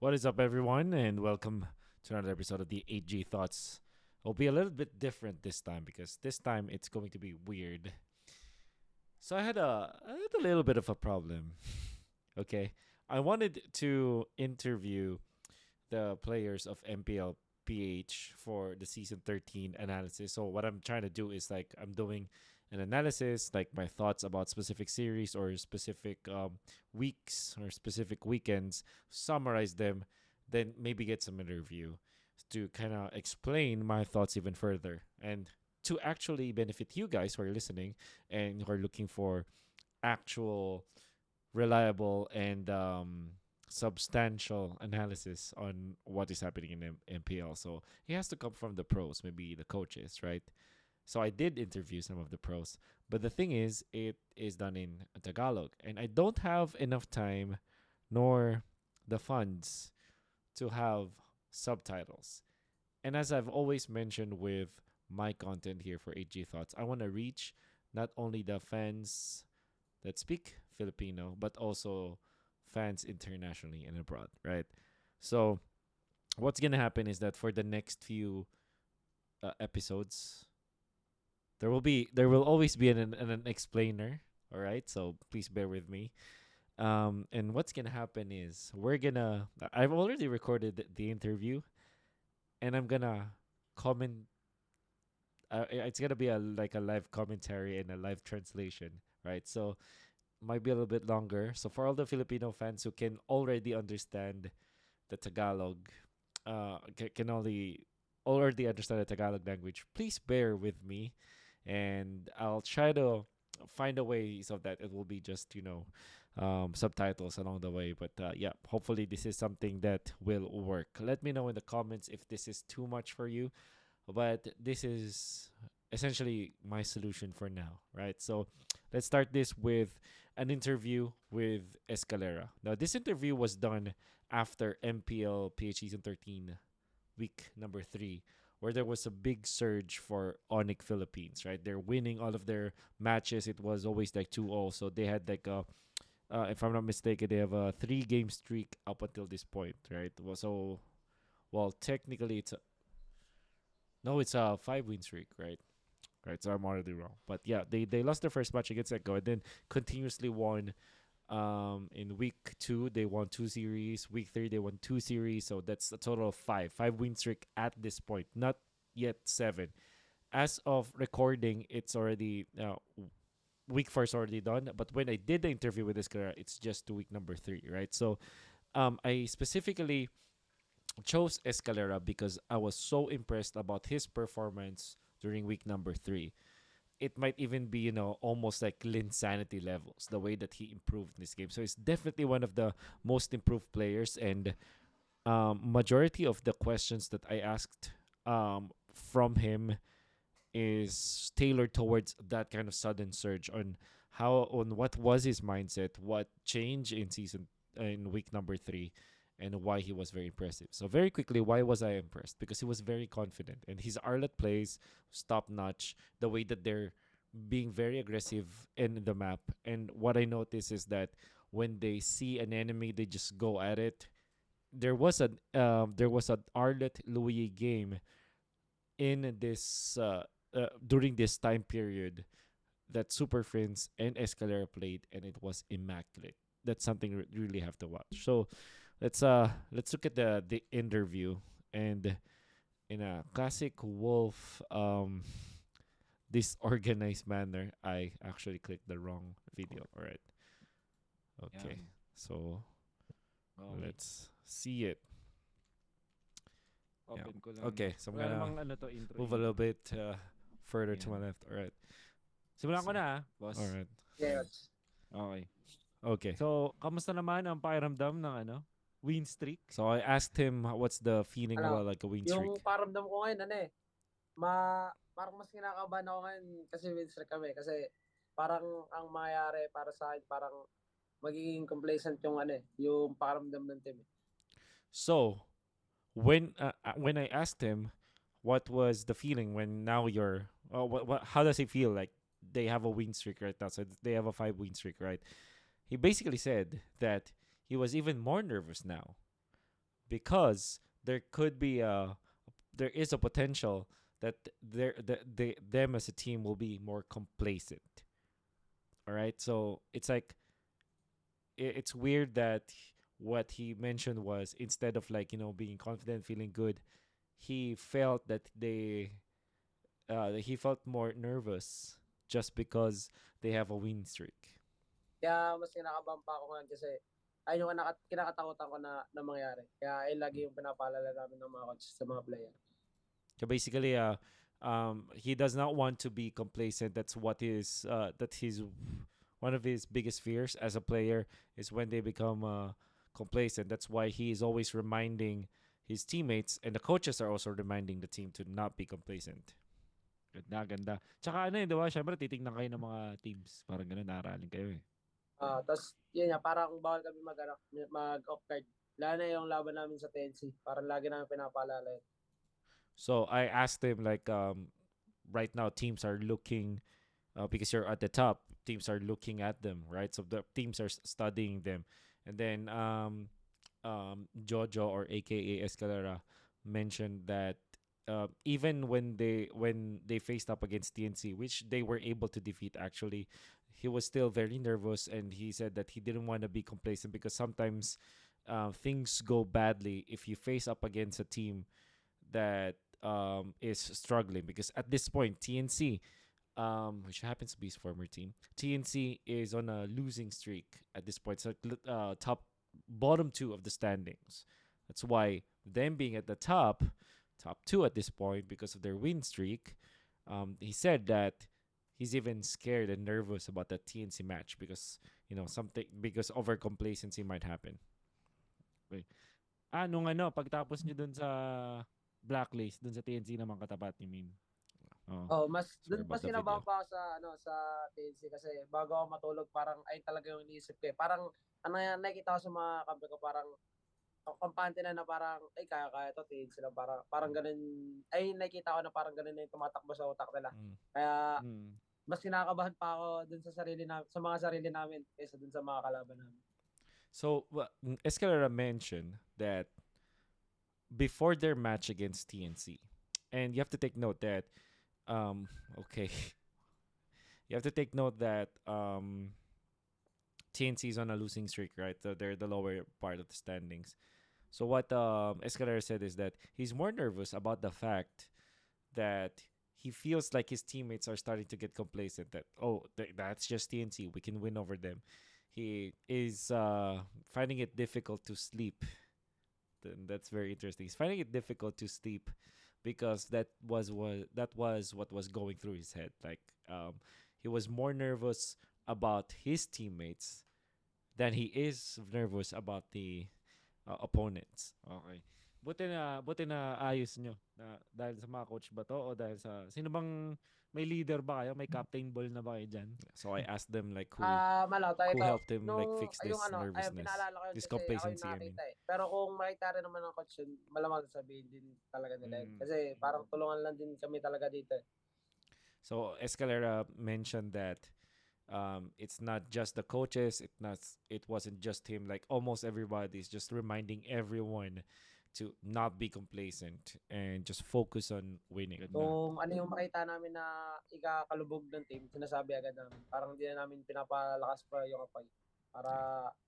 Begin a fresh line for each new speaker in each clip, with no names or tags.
What is up, everyone, and welcome to another episode of the 8G Thoughts. It'll be a little bit different this time because this time it's going to be weird. So I had a little bit of a problem. Okay, I wanted to interview the players of MPL PH for the season 13 analysis. So what I'm trying to do is like I'm doing an analysis, like my thoughts about specific series or specific weeks or specific weekends, summarize them, then maybe get some interview to kind of explain my thoughts even further and to actually benefit you guys who are listening and who are looking for actual reliable and substantial analysis on what is happening in MPL. So he has to come from the pros, maybe the coaches, right? So I did interview some of the pros, but the thing is, it is done in Tagalog, and I don't have enough time nor the funds to have subtitles. And as I've always mentioned with my content here for 8G Thoughts, I want to reach not only the fans that speak Filipino, but also fans internationally and abroad, right? So what's gonna happen is that for the next few episodes, there will always be an explainer. All right, so please bear with me. And what's gonna happen is I've already recorded the interview, and I'm gonna comment. It's gonna be a live commentary and a live translation, right? So might be a little bit longer. So for all the Filipino fans who can already understand the Tagalog, can only already understand the Tagalog language, please bear with me, and I'll try to find a way so that it will be just subtitles along the way. But yeah, hopefully this is something that will work. Let me know in the comments if this is too much for you, but this is essentially my solution for now, right? So let's start this with an interview with Escalera. Now, this interview was done after MPL PH season 13, week number 3, where there was a big surge for ONIC Philippines, right? They're winning all of their matches. It was always like 2-0. So they had like if I'm not mistaken, they have a 3-game streak up until this point, right? Well, technically it's a 5-win streak, right? Right, so I'm already wrong. But yeah, they lost their first match against Echo and then continuously won. In week 2 they won 2 series. Week 3 they won 2 series. So that's a total of 5 win streak at this point. Not yet 7. As of recording, it's already week 4 is already done. But when I did the interview with this guy, it's just week number 3, right? So I specifically chose Escalera because I was so impressed about his performance during week number 3. It might even be, almost like Linsanity levels, the way that he improved in this game. So he's definitely one of the most improved players. And majority of the questions that I asked from him is tailored towards that kind of sudden surge on what was his mindset, what changed in week number 3, and why he was very impressive. So very quickly, why was I impressed? Because he was very confident, and his Arlet plays was top notch. The way that they're being very aggressive in the map, and what I notice is that when they see an enemy, they just go at it. There was an Arlet Louis game in this during this time period that Super Friends and Escalera played, and it was immaculate. That's something you really have to watch. So let's look at the interview, and in a classic Wolf disorganized manner, I actually clicked the wrong video. All right. Okay.
Yan.
So
Okay.
let's see it. Yeah.
Open ko lang.
Okay. So I'm
Wala
gonna
namang ano to, intro
move a
eh.
little bit further to my
Yan.
left. All right.
Simulan ko
So,
na boss.
all right.
Yes.
Okay.
Okay.
So, kamusta naman ang pakiramdam ng win streak?
So I asked him what's the feeling
Ano,
about like a win
yung
streak.
paramdam ko ngayon, parang mas kinakabahan ako ngayon kasi win streak kami. Kasi parang ang mangyayari para sa akin, parang magiging complacent yung paramdam ng team.
So when I asked him what was the feeling when now you're how does he feel like they have a win streak right now? So they have a 5 win streak, right? He basically said that he was even more nervous now because there is a potential that them as a team will be more complacent. All right, so it's like it's weird that what he mentioned was instead of like being confident, feeling good, he felt that he felt more nervous just because they have a win streak.
Kaya mas kinakabahan pa ako ngayon kasi ayun yung kinakatakutan ko na mangyari. Kaya ay lagi yung pinapaalala namin ng mga coach sa mga player.
So basically, he does not want to be complacent. That his one of his biggest fears as a player is when they become complacent. That's why he is always reminding his teammates, and the coaches are also reminding the team to not be complacent.
Ganda, ganda. Tsaka ano di ba? Siyempre, titignan kayo ng mga teams. Parang gano'n, naaralin kayo eh.
Tapos yun nga, parang bawal kami mag-off card. Lalo na yung laban namin sa TNC. Parang lagi namin pinapaalala yun.
So I asked him like, right now teams are looking, because you're at the top, teams are looking at them, right? So the teams are studying them, and then Jojo, or AKA Escalera, mentioned that even when they faced up against TNC, which they were able to defeat actually, he was still very nervous, and he said that he didn't want to be complacent because sometimes things go badly if you face up against a team that is struggling, because at this point TNC, which happens to be his former team, TNC is on a losing streak at this point. So top bottom two of the standings. That's why them being at the top two at this point because of their win streak. He said that he's even scared and nervous about that TNC match because something, because over complacency might happen.
Nung pagtapos nyo dun sa blacklist, dun sa TNC naman katapat, you mean?
Sorry
Mas
about the
kinabahan
video.
pa ako sa TNC kasi bago ako matulog parang ay talaga yung iniisip ko eh. Parang nakikita ko sa mga kampi ko parang kampante na parang ay kaya to TNC lang, parang ganun, ay nakikita ko na parang ganun na yung tumatakbo sa utak nila. Kaya mas kinakabahan pa ako dun sa sa mga sarili namin kaysa dun sa mga kalaban namin.
So Escalera mentioned that before their match against TNC, and you have to take note that okay, you have to take note that TNC is on a losing streak, right? So they're the lower part of the standings. So what Escalera said is that he's more nervous about the fact that he feels like his teammates are starting to get complacent, that that's just TNC, we can win over them. He is finding it difficult to sleep. That's very interesting. He's finding it difficult to sleep because that was what was going through his head. Like he was more nervous about his teammates than he is nervous about the opponents.
Okay. Buti na ayos nyo. Dahil sa mga coach ba to o dahil sa sino bang may leader ba kayo? May captain ball na ba kayo dyan?
So I asked them like who
Tayo
helped him like fix
yung
this nervousness,
pinaalala ko yun
this
kasi ako yung
complacency. I mean,
nakita eh. Pero kung makita rin naman ng coach yun, malamang sabihin din talaga nila yun. Kasi parang tulungan lang din kami talaga dito eh.
So Escalera mentioned that it's not just the coaches, it wasn't just him. Like almost everybody is just reminding everyone to not be complacent and just focus on winning.
Kung ano yung makita namin na ikakalubog ng team, sinasabi agad namin. Parang hindi na namin pinapalakas pa yung apoy.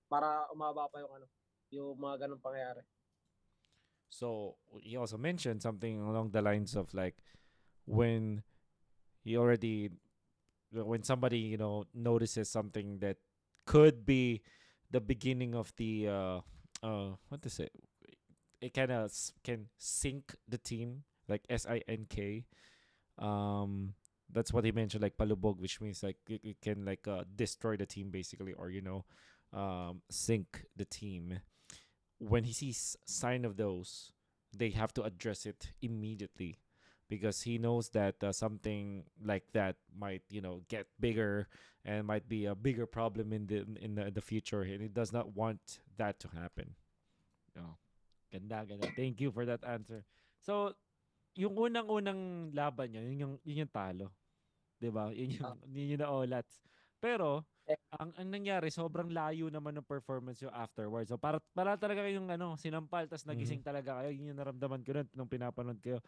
Para umaba pa yung mga ganung pangyayari.
So he also mentioned something along the lines of like when he already when somebody notices something that could be the beginning of the what to say, it kind of can sink the team, like SINK. That's what he mentioned, like palubog, which means like it can like destroy the team basically, or sink the team. When he sees sign of those, they have to address it immediately because he knows that something like that might get bigger and might be a bigger problem in the future, and he does not want that to happen.
Ganda. Thank you for that answer. So, yung unang-unang laban nyo, yun yung talo. 'Di ba? Yun yung naolats. Pero
Eh,
ang nangyari sobrang layo naman ng performance yung afterwards. So para talaga kayong sinampal tas
Mhm.
nagising talaga kayo. Yun yung naramdaman ko nun nung pinapanood kayo.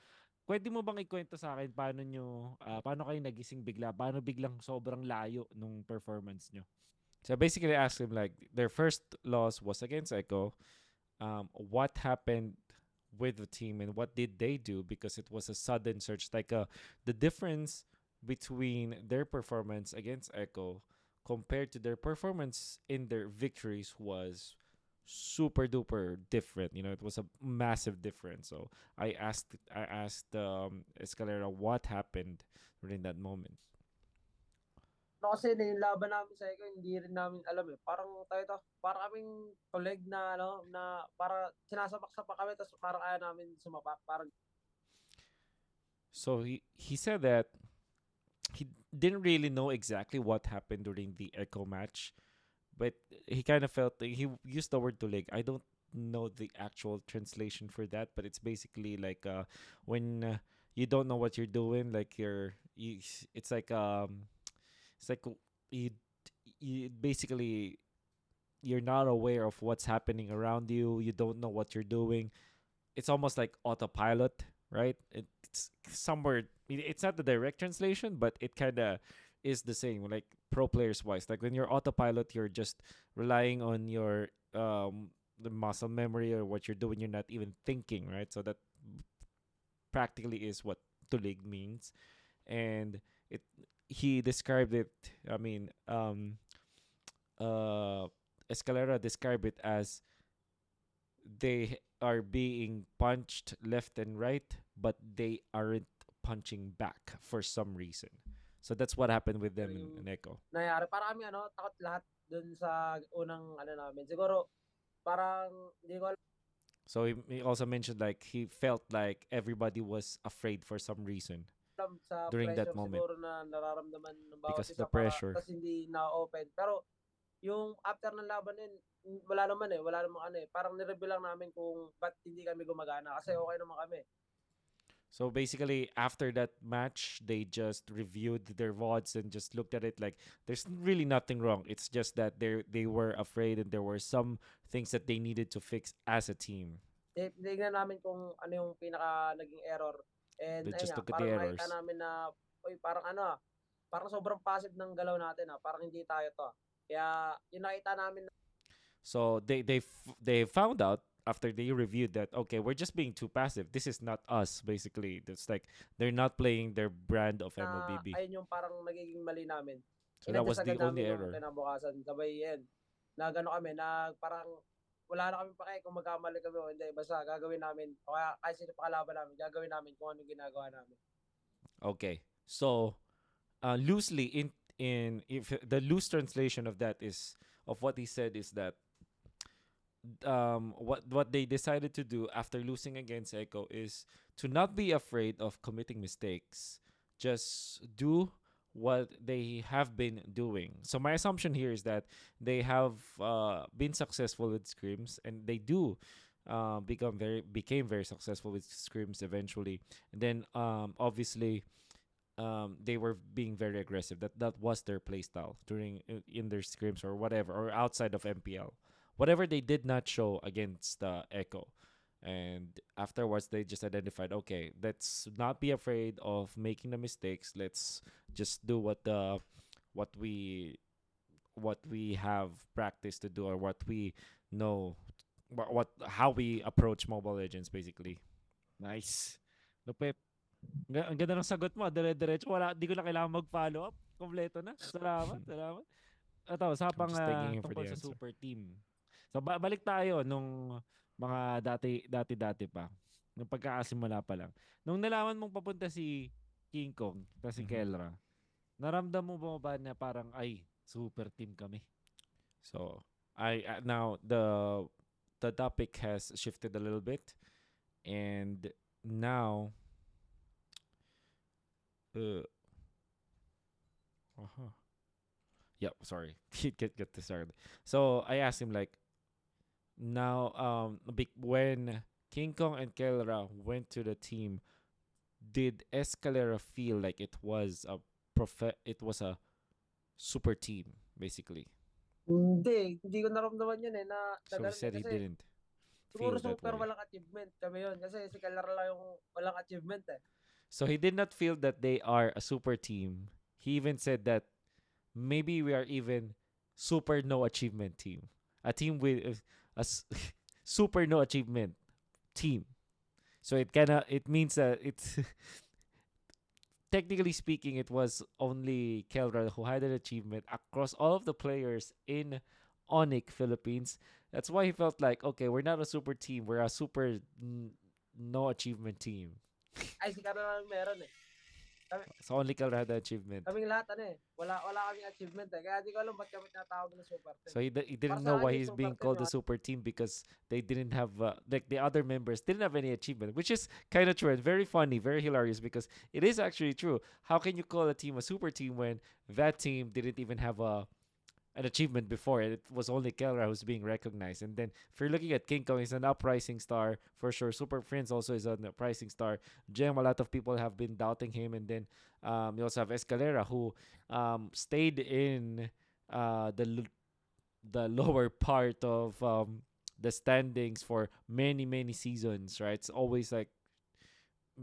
Pwede mo bang ikwento sa akin paano kayo nagising bigla? Paano biglang sobrang layo nung performance nyo?
So basically, I asked him like their first loss was against Echo. What happened with the team and what did they do, because it was a sudden surge. Like the difference between their performance against Echo compared to their performance in their victories was super duper different. You know, it was a massive difference. So I asked Escalera what happened during that moment.
kasi yung laban namin sa Eko, hindi rin namin alam eh. Parang para kaming tulig na na para sinasapak-sapak kami tapos parang ayaw namin sumapak. Parang
So he said that he didn't really know exactly what happened during the Echo match, but he kind of felt he used the word tulig. I don't know the actual translation for that, but it's basically like when you don't know what you're doing, like it's like it's like you you basically you're not aware of what's happening around you. You don't know what you're doing. It's almost like autopilot, right? It's somewhere. It's not the direct translation, but it kind of is the same. Like pro players wise, like when you're autopilot, you're just relying on your the muscle memory or what you're doing. You're not even thinking, right? So that practically is what tulig means, and it he described it. I mean, uh, Escalera described it as they are being punched left and right, but they aren't punching back for some reason. So that's what happened with them
yung
in Echo.
nangyari. Para kami takot lahat dun sa unang namin. Siguro parang hindi ko
So he also mentioned like he felt like everybody was afraid for some reason
alam sa
during that
pressure
moment
siguro na nararamdaman ng bawat
because of the
isa para
pressure.
tas hindi na-open. Pero yung after ng laban din, wala naman wala namang parang nireveal lang namin kung ba't hindi kami gumagana kasi okay naman kami.
So basically, after that match, they just reviewed their VODs and just looked at it like there's really nothing wrong. It's just that they were afraid and there were some things that they needed to fix as a team.
Tinignan namin kung ano yung pinaka naging error. And
They
ayun
just
nga,
look at the
parang nakita
errors.
namin na, uy, parang parang sobrang passive ng galaw natin parang hindi tayo to. Kaya yung nakita namin
So they found out after they reviewed that okay, we're just being too passive. This is not us. Basically, it's like they're not playing their brand of
na
MLBB.
ayun yung parang nagiging mali namin.
So that
In-adjust
was the
agad
only
namin nung
error.
kinabukasan. Sabay yan. Na gano'n kami, na parang wala na kami pake kung magkamali kami o hindi. Basta gagawin namin. O kaya kahit sino pakalaban namin, gagawin namin kung anong ginagawa namin.
Okay, so loosely in if the loose translation of that is of what he said is that what they decided to do after losing against Echo is to not be afraid of committing mistakes. Just do what they have been doing. So my assumption here is that they have been successful with scrims, and they do became very successful with scrims eventually. And then obviously they were being very aggressive. That was their play style during in their scrims or whatever or outside of MPL. Whatever they did not show against Echo. And afterwards, they just identified, okay, let's not be afraid of making the mistakes. Let's just do what we what we have practiced to do or what we know, what how we approach Mobile Legends basically.
Nice. Lupit. Ang ganda ng sagot mo, dire-diretso. Di ko na kailangan mag-follow up. Kompleto na. Salamat, salamat. Ito,
I'm just thanking him for
tungkol
the
sa
answer.
super team. So balik tayo nung mga dati pa. Nung pagkakasimula pa lang. Nung nalaman mong papunta si King Kong at si
Mhm.
Kelra, naramdam mo ba na parang ay super team kami?
So I now the topic has shifted a little bit, and now uh uh-huh. Yeah, sorry. Get this started. So I asked him like now when King Kong and Kelra went to the team, did Escalera feel like it was a super team, basically.
Hindi ko naramdaman yun na
So he
ganun
said he
kasi
didn't
siguro
feel that
super
way.
walang achievement kami yun. Kasi si Escalera lang yung walang achievement eh.
So he did not feel that they are a super team. He even said that maybe we are even super no achievement team. A team with super no achievement team. So it means that it's technically speaking, it was only Kelra who had an achievement across all of the players in ONIC Philippines. That's why he felt like, okay, we're not a super team, we're a super no achievement team.
Ay, si Escalera lang meron eh.
So only Kelra had the achievement.
Kaming lahat wala kaming achievement eh. Kaya di ko alam ba't kami tinatawag na super team.
So he
Para
didn't
sa
know why
akin yung
he's
super
being
team
called the
yung
super team because they didn't have like the other members didn't have any achievement, which is kind of true and very funny, very hilarious because it is actually true. How can you call a team a super team when that team didn't even have an achievement before it? It was only Kelra who's being recognized. And then if you're looking at King Kong, he's an uprising star for sure. Super Prince also is an uprising star. Gem, a lot of people have been doubting him. And then you also have Escalera who stayed in the lower part of the standings for many seasons, right? It's always like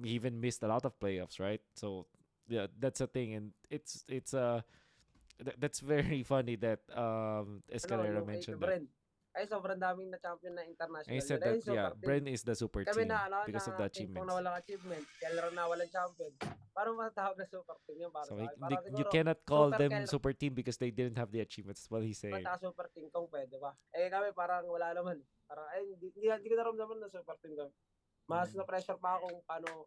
he even missed a lot of playoffs, right? So yeah, that's a thing, and that's very funny that Escalera
yung
mentioned that.
Bren. Ay, sobrang daming na-champion na
And he
international
said
yun. Ay,
that
yung
yeah,
super team.
Bren is the super
Kami
team
na
because of the
King Kong
achievements.
na walang achievement. Kelra na walang champion. Parang matawag na super team yun para
So
sa akin. Parang
you
siguro,
cannot call
super
them
Kelra
super team because they didn't have the achievements. That's what he's saying.
at super King Kong pwede ba? Eh kami parang wala naman. Parang ay hindi ko naramdaman na super team kami. Mas na pressure pa ako kung paano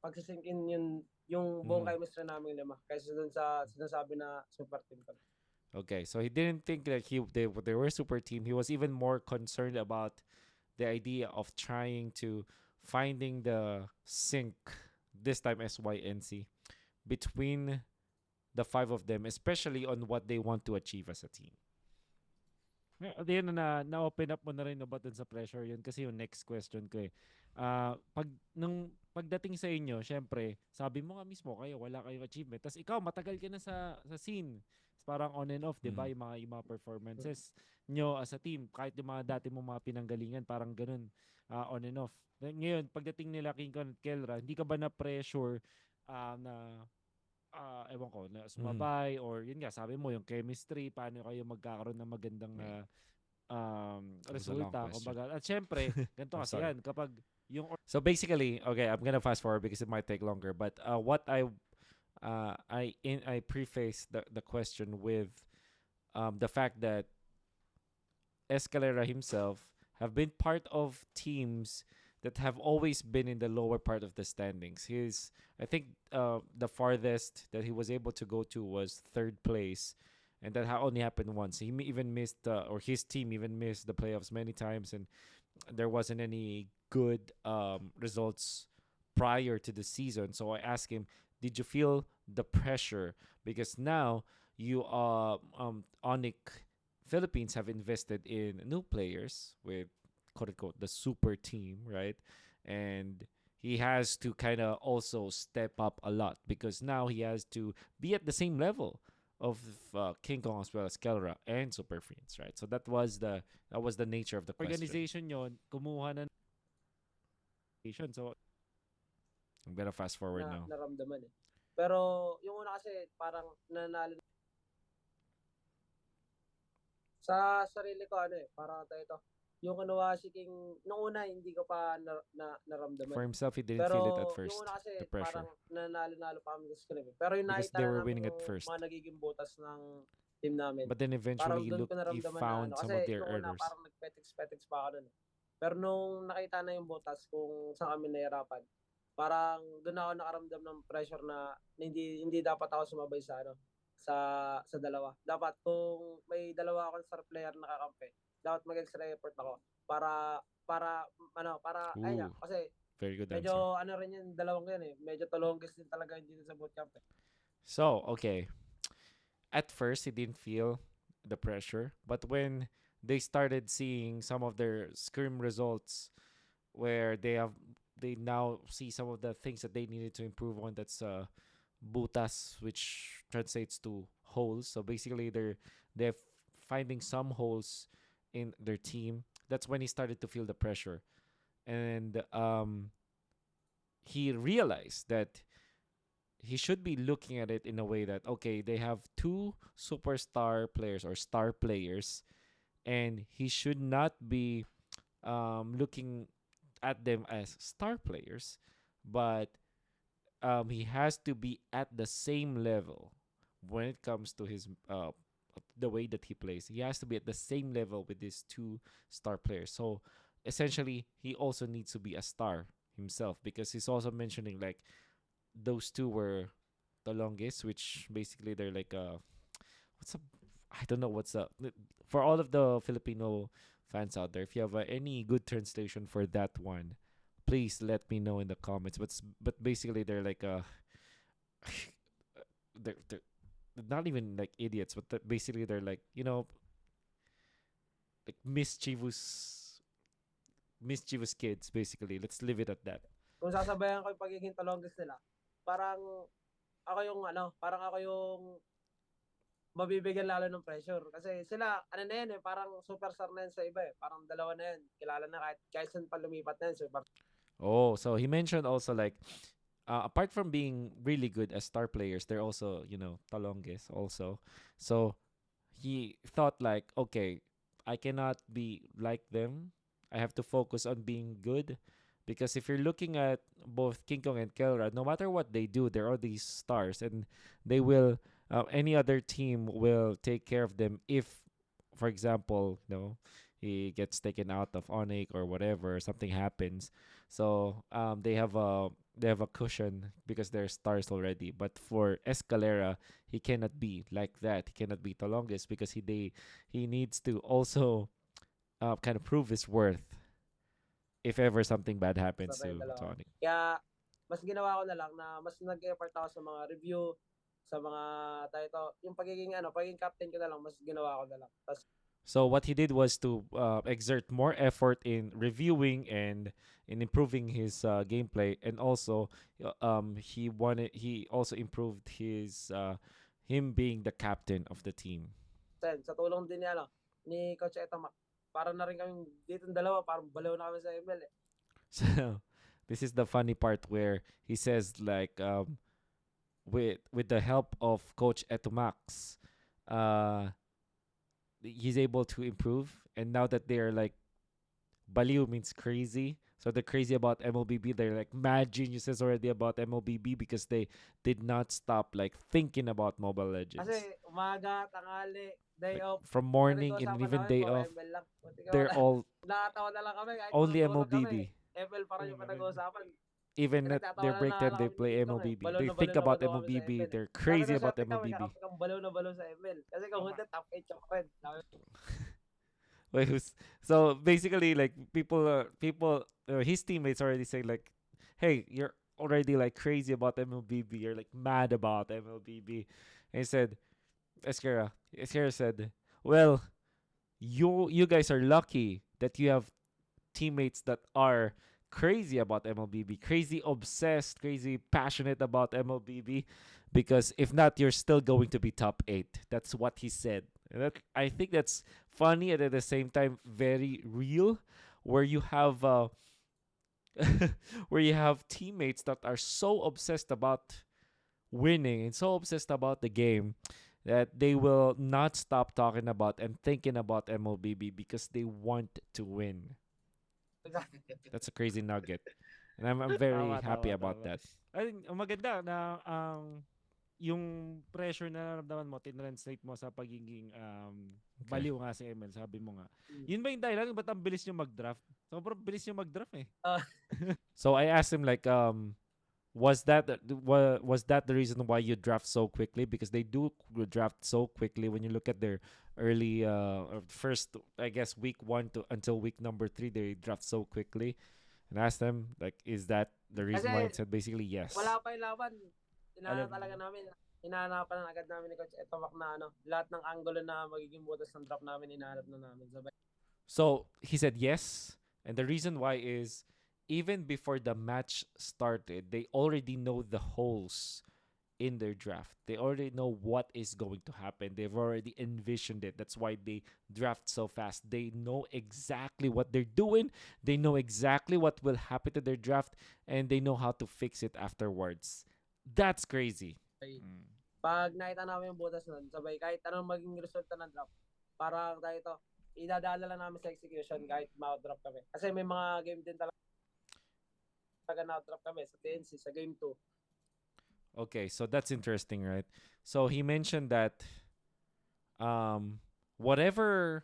pagsisink in yung buong chemistry namin lima kaysa dun sa sinasabi na super team kami.
Okay, so he didn't think that they were a super team. He was even more concerned about the idea of trying to finding the sync, this time SYNC, between the five of them, especially on what they want to achieve as a team.
Yun na-open up mo na rin about dun sa pressure yun kasi yung next question ko eh. Nung pagdating sa inyo, syempre, sabi mo nga mismo kayo, wala kayong achievement. Tapos ikaw, matagal ka na sa scene. Parang on and off, di ba? Yung mga performances nyo as a team. Kahit yung mga dati mong mga pinanggalingan, parang ganun, on and off. Ngayon, pagdating nila King Kong at Kelra, hindi ka ba na-pressure na ewan ko, na sumabay or yun nga, sabi mo, yung chemistry, paano kayo magkakaroon ng magandang
That was a long
resulta.
question.
Kumbaga. At syempre, ganito kasi
sorry.
yan, kapag yung
So basically, okay, I'm gonna fast forward because it might take longer. But what I preface the question with the fact that Escalera himself have been part of teams that have always been in the lower part of the standings. I think the farthest that he was able to go to was third place, and that only happened once. He even missed, or his team even missed the playoffs many times, and there wasn't any good results prior to the season. So I asked him, "Did you feel the pressure? Because now you ONIC Philippines have invested in new players with quote unquote the super team, right? And he has to kind of also step up a lot because now he has to be at the same level of King Kong as well as Kelra and Super Friends, right? So that was the nature of the question.
organization yon kumuha na so
I'm gonna fast forward
na
now.
naramdaman eh. Pero yung una kasi parang nanalo sa sarili ko parang ito. Yung kinuha si King nung una hindi ko pa naramdaman.
For himself, he didn't
Pero
feel it at first.
yung una kasi
The pressure.
parang nanalo pa kami sa scrim. Pero yung
Because
nakita
they
na
were
namin
winning at
yung
first.
mga nagiging butas ng team namin.
But then
Parang
eventually
doon ko
he
naramdaman
found
na
some of their
nung una
errors.
parang nagpetiks-petiks pa ako nun. Pero nung nakita na yung butas kung saan kami nahirapan, parang doon ako nakaramdam ng pressure na hindi dapat ako sumabay sa sa dalawa. Dapat kung may dalawa akong star player na kakampi, dapat mag-extra effort ako para ayun kasi
very good
medyo
answer.
rin yung dalawang yan medyo tulongis din talaga dito sa bootcamp
So, okay. At first, he didn't feel the pressure. But when they started seeing some of their scrim results where they now see some of the things that they needed to improve on, that's butas, which translates to holes. So basically, they're finding some holes in their team. That's when he started to feel the pressure, and he realized that he should be looking at it in a way that, okay, they have two superstar players or star players, and he should not be looking at them as star players, but he has to be at the same level when it comes to his the way that he plays. He has to be at the same level with these two star players. So essentially, he also needs to be a star himself, because he's also mentioning like those two were the longest, which basically they're like what's up? I don't know what's up for all of the Filipino fans out there. If you have any good translation for that one, please let me know in the comments. But basically they're like they're not even like idiots, but basically they're like, like mischievous kids. Basically, let's leave it at that.
Kung sasabayan ko yung pagiging talongges nila, parang parang ako yung mabibigyan lalo ng pressure. Kasi sila, ano na yan parang superstar na yan sa iba Parang dalawa na yan. Kilala na kahit saan pa lumipat na yan. Super.
Oh, so he mentioned also like apart from being really good as star players, they're also, talonges also. So he thought like, okay, I cannot be like them. I have to focus on being good, because if you're looking at both King Kong and Kelra, no matter what they do, they're all these stars, and they will any other team will take care of them if, for example, he gets taken out of ONIC or whatever, something happens. So they have a cushion because they're stars already. But for Escalera, he cannot be like that. He cannot be the longest because he needs to also kind of prove his worth if ever something bad happens
Sabay
to
dalawa.
ONIC.
Kaya, mas ginawa ko na lang na mas nag-effort ako sa mga review, sa mga yung pagiging captain ko na lang, mas ginawa ko na lang.
So what he did was to exert more effort in reviewing and in improving his gameplay, and also he also improved his him being the captain of the team.
Sa tulong din ni Coach E2Max, parang na rin kami dito dalawa, parang balaw na kami sa ML
So this is the funny part where he says like with the help of Coach E2Max, he's able to improve, and now that they're like, baliw means crazy. So they're crazy about MLBB. They're like mad geniuses already about MLBB because they did not stop like thinking about Mobile Legends.
Kasi umaga, tanghali, day
Like,
off,
from morning and even day off,
ML lang.
they're all
Nakatawa na lang kami kahit
only
matutulog kami.
MLBB.
ML pa rin yung pinag-uusapan.
Even
Kasi
at
nagtatawa
their
na
break
lang
time, they
kami ni
play
King Kong
MLBB.
Balaw
They
na
think
balaw
about
daw kami sa
MLBB.
ML
They're
Sabi
crazy
ko,
about
swerte kami,
MLBB.
nakapag balaw na balaw sa ML. Kasi kung hindi, top 8 yung friend.
Wait, so basically, like people, his teammates already say like, "Hey, you're already like crazy about MLBB. You're like mad about MLBB." And he said, Escalera said, "Well, you guys are lucky that you have teammates that are crazy about MLBB, crazy obsessed, crazy passionate about MLBB, because if not, you're still going to be top 8." That's what he said. And I think that's funny and at the same time very real, where you have where you have teammates that are so obsessed about winning and so obsessed about the game that they will not stop talking about and thinking about MLBB because they want to win. That's a crazy nugget. And I'm very happy about that.
I think maganda na yung pressure na naramdaman mo, tinranslate mo sa pagiging baliw nga sa ML, sabi mo nga. Yun ba yung dahilan? Ba't ang bilis nyo mag-draft? Sobrang bilis nyo mag-draft eh.
So I asked him like, was that the reason why you draft so quickly? Because they do draft so quickly when you look at their early first, I guess, week 1 to until week number 3, they draft so quickly. And I asked them like, is that the reason why? It said basically yes.
Wala pa yung laban. Hinahanapan na agad namin ni Coach E2Max na lahat ng angulo na magiging butas ng drop namin, hinahanap na namin.
So he said yes, and the reason why is even before the match started, they already know the holes in their draft. They already know what is going to happen. They've already envisioned it. That's why they draft so fast. They know exactly what they're doing. They know exactly what will happen to their draft, and they know how to fix it afterwards. That's crazy. Mm.
Pag nakita namin yung butas nun, sabay kahit anong maging resulta ng draft, parang tayo ito, idadala lang namin sa execution kahit ma-drop kami. Kasi may mga game din talaga na-drop kami sa TNC, sa game 2.
Okay, so that's interesting, right? So he mentioned that whatever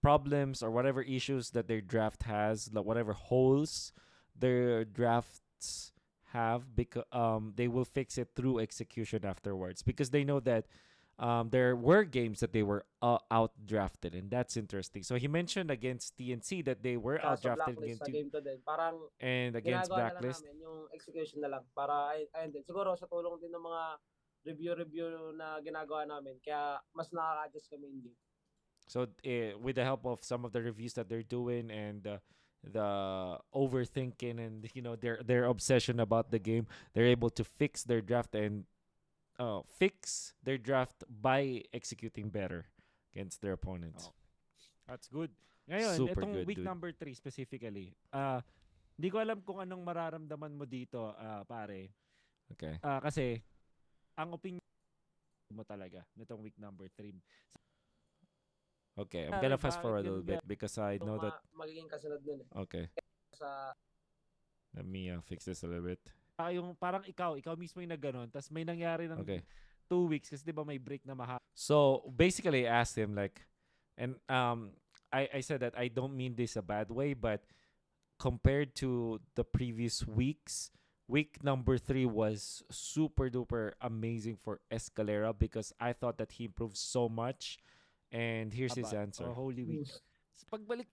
problems or whatever issues that their draft has, like whatever holes their drafts have, because they will fix it through execution afterwards, because they know that there were games that they were out drafted, and that's interesting. So he mentioned against TNC that they were out
Kaso
drafted
blacklist sa
game 2
game 2 din. Parang
and against
ginagawa na lang
Blacklist.
namin yung execution na lang para ayun din. Siguro sa tulong din ng mga review na ginagawa namin, kaya mas nakaka-adjust kami in game.
So with the help of some of the reviews that they're doing and the overthinking and their obsession about the game, they're able to fix their draft and fix their draft by executing better against their opponents.
Oh. That's good. Ngayon,
Super
itong
good,
week
dude.
number 3 specifically, hindi ko alam kung anong mararamdaman mo dito, pare.
Okay.
Kasi, ang opinion mo talaga nitong week number 3.
Okay, I'm gonna fast forward a little bit because I know that.
Magiging kasunod nun
Okay.
sa
Let me fix this a little bit.
Yung parang ikaw mismo yung nagganon, tas may nangyari ng
Okay.
2 weeks kasi 'di ba may break na mahaba.
So basically, I asked him like, and I said that I don't mean this a bad way, but compared to the previous weeks, week number 3 was super duper amazing for Escalera because I thought that he improved so much. And here's his answer.
Holy week. Pagbalik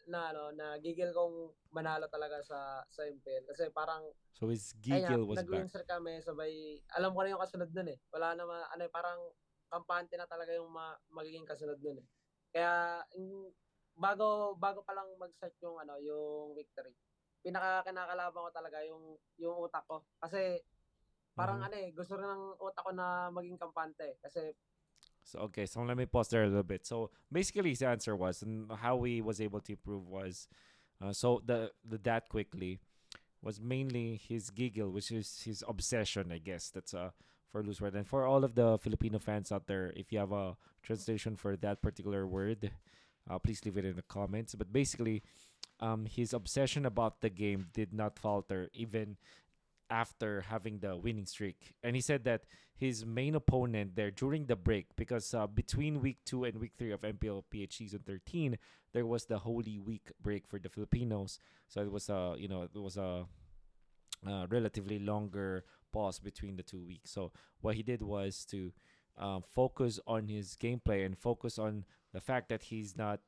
na gigil kong manalo talaga sa MPL kasi parang
So his giggle was back.
nag-win streak kami sabay alam ko na yung kasunod nun wala na parang kampante na talaga yung magiging kasunod nun kaya bago pa lang mag-start yung yung victory kinakalaban ko talaga yung utak ko kasi parang gusto rin ng utak ko na maging kampante kasi
So okay, so let me pause there a little bit. So basically, his answer was, and how he was able to improve was, so the that quickly was mainly his giggle, which is his obsession, I guess. That's for loose word. And for all of the Filipino fans out there, if you have a translation for that particular word, please leave it in the comments. But basically, his obsession about the game did not falter even after having the winning streak. And he said that his main opponent there during the break, because between week 2 and week 3 of MPL PH season 13, there was the Holy Week break for the Filipinos. So it was a relatively longer pause between the 2 weeks. So what he did was to focus on his gameplay and focus on the fact that he's not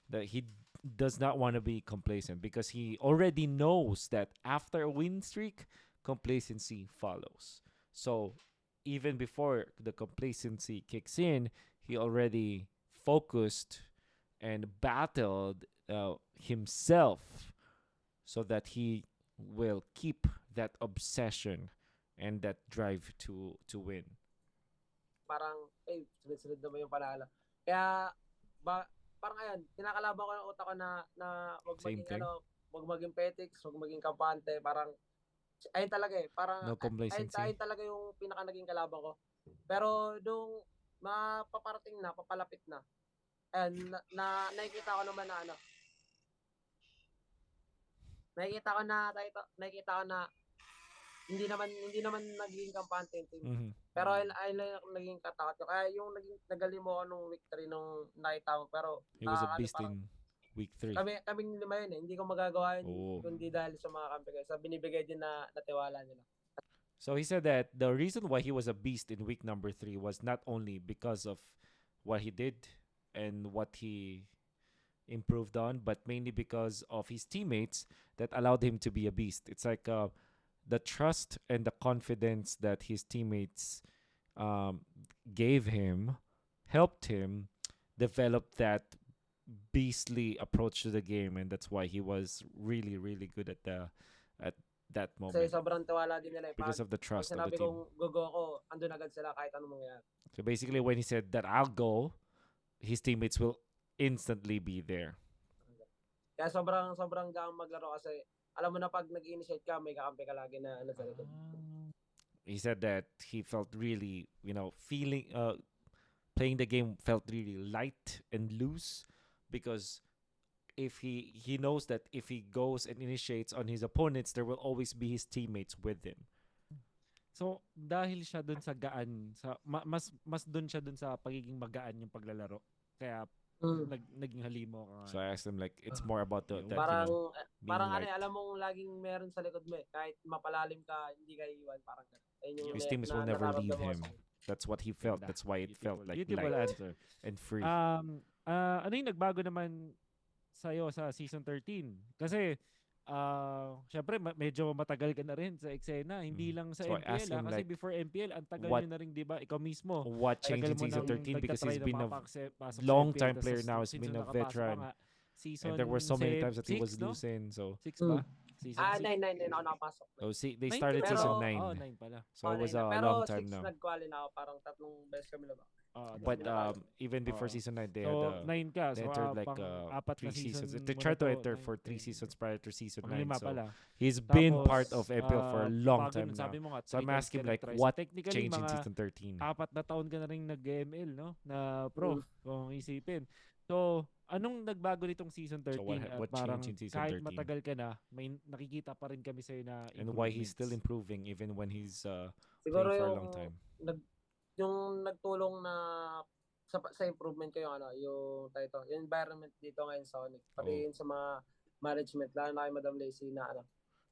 that he does not want to be complacent, because he already knows that after a win streak, complacency follows. So even before the complacency kicks in, he already focused and battled himself so that he will keep that obsession and that drive to win.
Parang sunod-sunod naman yung panalo. Kaya parang ayun, kinakalaban ko yung utak ko na wag maging petics, wag maging kampante, parang ayun talaga parang
No complacency.
ayun talaga yung pinaka naging kalaban ko. Pero nung mapaparating na, papalapit na, ayun, nakikita ko naman na nakikita ko na hindi naman naging kampante yung team.
Mm-hmm.
Pero ay naging katakot ko. Kaya yung nagaling mo nung victory nung nakita mo. Pero
He was a beast in week 3.
Kaming lima yun Hindi ko magagawa yun kundi dahil sa mga kampi ko. Sa binibigay din na tiwala nila.
So he said that the reason why he was a beast in week number 3 was not only because of what he did and what he improved on, but mainly because of his teammates that allowed him to be a beast. It's like the trust and the confidence that his teammates gave him helped him develop that beastly approach to the game, and that's why he was really, really good at that
Kasi
moment
sobrang tiwala din nila.
because of the
Pag
trust of the
sinabi
team.
kong go ako, andun agad sila kahit anong mangyari.
So basically, when he said that I'll go, his teammates will instantly be there.
Kaya sobrang gaang maglaro kasi alam mo na pag nag-initiate ka, may kakampi ka lagi na sa likod.
He said that he felt really, feeling playing the game felt really light and loose because if he knows that if he goes and initiates on his opponents, there will always be his teammates with him.
So dahil siya dun sa gaan, mas dun siya dun sa pagiging magaan yung paglalaro. Kaya naging halimo ka.
So I asked him like it's more about that,
Parang
being light.
alam mong laging meron sa likod mo kahit mapalalim ka, hindi ka iiwan, parang
His teammates will never leave him. That's what he felt. That's why it felt like
beautiful
light
answer
and free.
Ano yung nagbago naman sa'yo sa season 13? Kasi syempre medyo matagal ka na rin sa eksena, hindi lang sa
So I asked
MPL
him,
kasi
like,
before MPL ang tagal
what-
nyo na rin, di ba? Ikaw mismo.
What changed in
Tagal mo
season
nang
13 because
nagtatry
he's
na
been a
pasok sa
long
MPL,
time
tas
player now. He's
since
been
nung
a
nakapasok ka
veteran.
nga, season
And there were so many times that he was
6, no?
losing. So
6 ba? Season 6.
9 ako nakapasok.
they
Nine
started
ka
season
ba?
9.
Oh, 9 pala.
So it was a
Pero
long time
6
now.
nag-quali na ako, parang 3 beses kami labang.
But even before season 9, they
So,
had
9 ka.
they
So,
entered like
apat
3
na season
seasons. They
mo
tried
na
to
to,
enter
9,
for 3
10,
seasons prior to season 9.
Lima
So
pala.
he's been
Tapos,
part of MPL for a long
bago
time
nun,
now.
sabi mo nga,
So I'm
3 times
asking
ka
like
nag-try.
what
So, technically,
changed in
mga
season 13?
4 na taon ka na rin nag-ML, no? Na pro, kung isipin. So, anong nagbago nitong season 13?
So what
Parang
changed in season
kahit
13?
matagal ka na, may nakikita pa rin kami sa'yo na
And why he's still
improvements.
improving even when he's
Siguro
playing for a long time.
yung nagtulong na sa improvement ko yung yung environment dito ngayon sa ONIC. Pati yun sa mga management, lalo na kay Madam Lacey na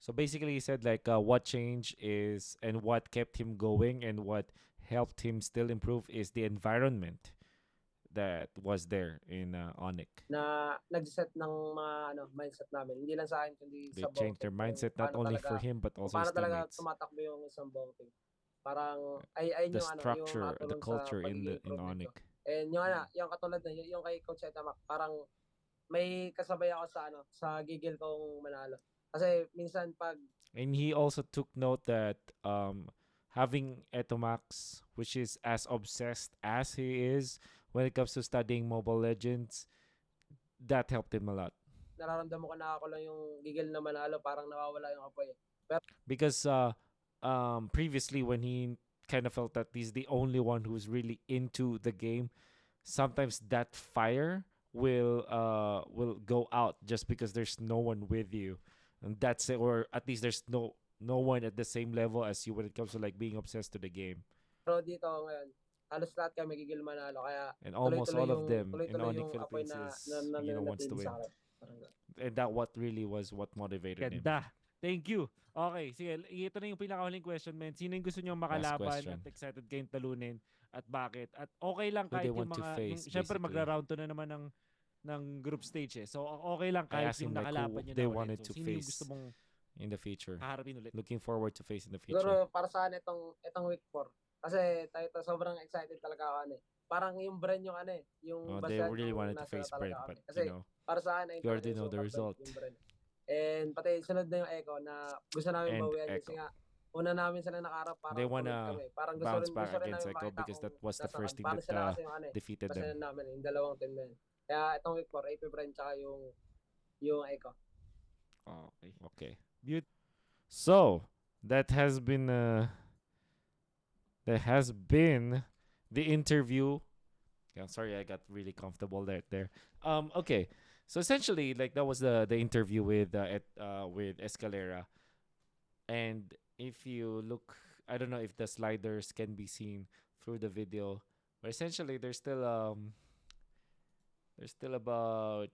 So basically, he said like what changed is and what kept him going and what helped him still improve is the environment that was there in ONIC.
na nag-set ng mga mindset namin. Hindi lang sa akin, kundi
They
sa buong
changed their
team.
mindset not only for him but also
Paano
his
talaga
teammates.
tumatakbo yung isang buong team. Parang ay
The
yung
structure, the
nakatulong
culture
sa
in
improvement
ONIC.
ko. And yung katulad na yung kay Coach E2Max, parang may kasabay ako sa gigil kong manalo. Kasi minsan pag
And he also took note that having E2Max, which is as obsessed as he is when it comes to studying Mobile Legends, that helped him a lot.
nararamdaman ko na ako lang yung gigil na manalo, parang nawawala yung apoy.
Because previously when he kind of felt that he's the only one who's really into the game, sometimes that fire will go out just because there's no one with you, and that's it, or at least there's no one at the same level as you when it comes to like being obsessed to the game.
Pero dito ngayon, halos lahat kami gigil manalo, kaya
And almost all of them in
tuloy-tuloy
ONIC
yung apoy
Philippines
na
wants to win.
sa akin. Parang ganun.
And that what really was what motivated him.
Ganda. Thank you. Okay, sige. Ito na yung pinakahuling question, man. Sino yung gusto nyo makalaban
question.
at excited kayong talunin at bakit? At okay lang
Who
kahit
they
yung
want to
mga...
face,
Siyempre,
basically.
magra-round 2 na naman ng group stage eh. So, okay lang
I
kahit
asked
yung
him like
nakalaban
who
nyo
they
na
wanted
ulit.
to
So, sino yung
face
gusto mong
in the future.
kaharapin ulit?
Looking forward to face in the future.
Siguro para sa akin itong week 4. Kasi sobrang excited talaga ako Parang yung Bren yung yung
They
basehan
really
yung
wanted to
nasa
face
talaga
Brent, but
Kasi para sa akin
you already know the result.
Yung Bren. And pati sunod na yung Echo na gusto namin
And
bawian
Echo.
kasi nga una namin sila nakaharap parang
They wanna
kami. Parang
bounce back
gusto rin
against
namin
Echo
makita
because
kung
that was the
nasa
first thing
paano
that
sila kasi yung
defeated
kasi
them.
namin yung dalawang team na yun. Kaya itong week 4, AP Bren tsaka yung Echo.
Okay. So that has been the interview. Yeah, sorry, I got really comfortable there. Okay. So essentially, like that was the interview with Escalera, and if you look, I don't know if the sliders can be seen through the video, but essentially there's still about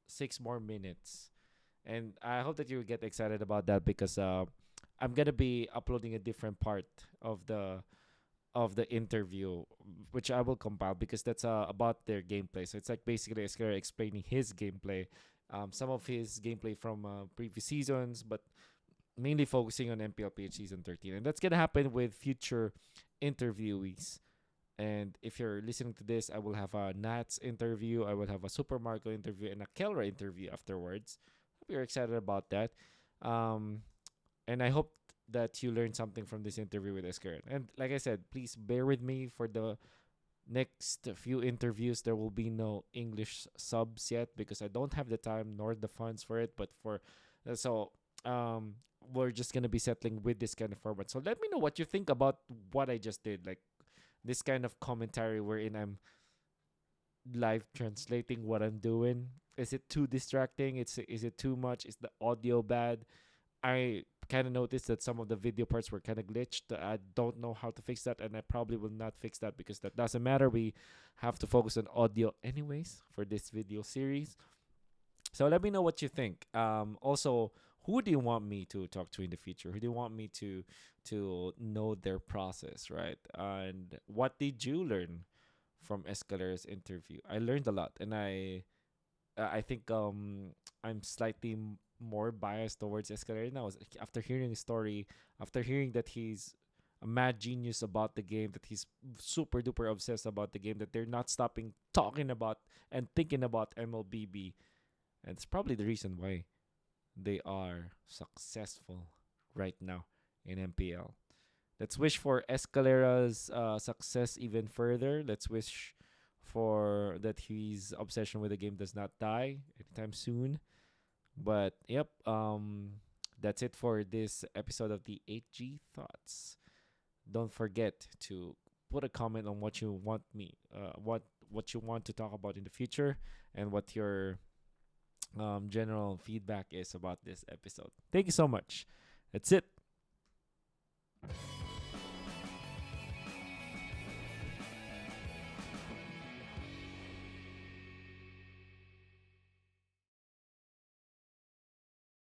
6 more minutes, and I hope that you get excited about that because I'm gonna be uploading a different part of the interview, which I will compile because that's about their gameplay. So it's like basically Escalera explaining his gameplay, some of his gameplay from previous seasons, but mainly focusing on MPL PH season 13, and that's gonna happen with future interviewees. And if you're listening to this, I will have a Nats interview, I will have a Super Marco interview, and a Kelra interview afterwards. Hope you're excited about that.
And I hope that you learned something from this interview with Escalera. And like I said, please bear with me for the next few interviews. There will be no English subs yet because I don't have the time nor the funds for it. But for so um we're just gonna be settling with this kind of format. So let me know what you think about what I just did. Like this kind of commentary wherein I'm live translating what I'm doing. Is it too distracting? Is it too much? Is the audio bad? I kind of noticed that some of the video parts were kind of glitched. I don't know how to fix that, and I probably will not fix that because that doesn't matter. We have to focus on audio anyways for this video series. So let me know what you think. Also, who do you want me to talk to in the future? Who do you want me to know their process, right? And what did you learn from Escalera's interview? I learned a lot, and I think I'm slightly more biased towards Escalera now. After hearing his story, after hearing that he's a mad genius about the game, that he's super duper obsessed about the game, that they're not stopping talking about and thinking about MLBB, and it's probably the reason why they are successful right now in MPL. Let's wish for Escalera's success even further. Let's wish for that his obsession with the game does not die anytime soon. But yep, that's it for this episode of the 8G Thoughts. Don't forget to put a comment on what you want what you want to talk about in the future and what your general feedback is about this episode. Thank you so much. That's it.